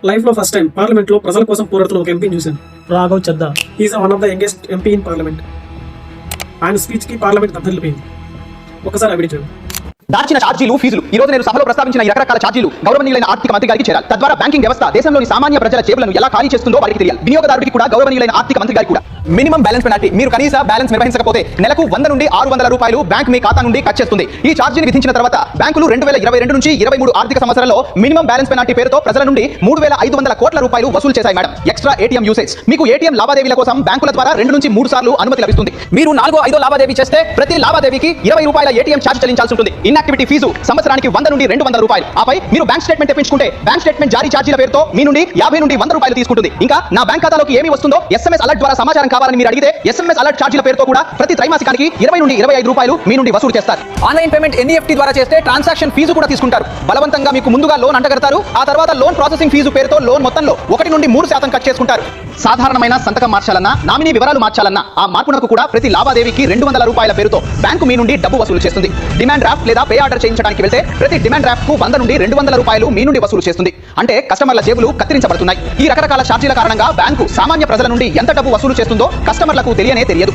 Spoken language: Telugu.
లైఫ్ లో ఫస్ట్ టైం పార్లమెంట్ లో ప్రజల కోసం పోరాడుతున్న ఒక ఎంపీని చూశాను. Raghav Chadha. Is one of the youngest MP in parliament. ఆయన స్పీచ్ కి పార్లమెంట్ దద్దరిల్లిపోయింది. ఒకసారి అవిడి చూడండి. దాచిన ఛార్జీలు, ఫీజులు. ఈ రోజు నేను సభలో ప్రస్తావించిన ఈ రకరకాల ఛార్జీలు గౌరవనీయులైన ఆర్థిక మంత్రి గారికి చేరాలి. తద్వారా బ్యాంకింగ్ వ్యవస్థ దేశంలోని సామాన్య ప్రజల జేబులను ఎలా ఖాళీ చేస్తుందో వారికి తెలియాలి. వినియోగదారుడికి కూడా గౌరవనీయులైన ఆర్థిక మంత్రి గారికి కూడా. Minimum balance penalty. మీరు కనీస బ్యాలెన్స్ నిర్వహించకపోతే నెలకు 100 నుండి 600 రూపాయలు బ్యాంక్ మీ ఖాతా నుండి కట్ చేస్తుంది. ఈ ఛార్జీని విధించిన తర్వాత బ్యాంకులు 2022 నుంచి 23 ఆర్థిక సంవత్సరంలో మినిమం బ్యాలెన్స్ పెనాల్టీ పేరుతో ప్రజల నుండి 3500 కోట్ల రూపాయలు వసూలు చేశాయి మేడం. Extra ATM usage. మీకు ఏటీఎం లావాదేవీల కోసం బ్యాంకుల ద్వారా 2 నుంచి 3 సార్లు అనుమతి లభిస్తుంది. మీరు 4-5 లావాదేవీ చేస్తే ప్రతి లావాదేవీకి 20 రూపాయల ఏటీఎం ఛార్జ్ చెల్లించాల్సి ఉంటుంది. ఇన్యాక్టివిటీ ఫీజు సంవత్సరానికి 100 నుండి 200 రూపాయలు. ఆపై మీరు బ్యాంక్ స్టేట్మెంట్ తెప్పించుకుంటే బ్యాంక్ స్టేట్మెంట్ జారీ ఛార్జీల పేరుతో మీ నుండి 50 నుండి 100 రూపాయలు తీసుకుంటుంది. ఇంకా నా బ్యాంక్ ఖాతాలోకి ఏమి వస్తుందో SMS అలర్ట్ ద్వారా సమాచారం కావాలని మీరు అడిగితే SMS అలర్ట్ ఛార్జీల పేరుతో కూడా ప్రతి త్రైమాసికానికి 20 నుండి 25 రూపాయలు మీ నుండి వసూలు చేస్తారు. ఆన్లైన్ పేమెంట్ NEFT ద్వారా చేస్తే ట్రాన్సాక్షన్ ఫీజు కూడా తీసుకుంటారు. బలవంతంగా మీకు ముందుగా లోన్ అంటగడతారు. ఆ తర్వాత లోన్ ప్రాసెసింగ్ ఫీజు పేరుతో లోన్ మొత్తంలో 1 నుండి 3% కట్ చేసుకుంటారు. సాధారణమైన సంతకం మార్చాలన్నా, నామినీ వివరాలు మార్చాలన్నా ఆ మార్పునకు కూడా ప్రతి లావాదేవీకి 200 రూపాయల పేరుతో బ్యాంకు మీ నుండి డబ్బు వసూలు చేస్తుంది. డిమాండ్ డ్రాఫ్ట్ లేదా పే ఆర్డర్ చేయించడానికి వెళ్తే ప్రతి డిమాండ్ డ్రాఫ్ట్ కు 100 నుండి 200 రూపాయలు మీ నుండి వసూలు చేస్తుంది. అంటే కస్టమర్ల జేబులు కత్తిరించబడుతున్నాయి. ఈ రకరకాల ఛార్జీల కారణంగా బ్యాంకు సామాన్య ప్రజల నుండి ఎంత డబ్బు వసూలు చేస్తుందో కస్టమర్లకు తెలియదు.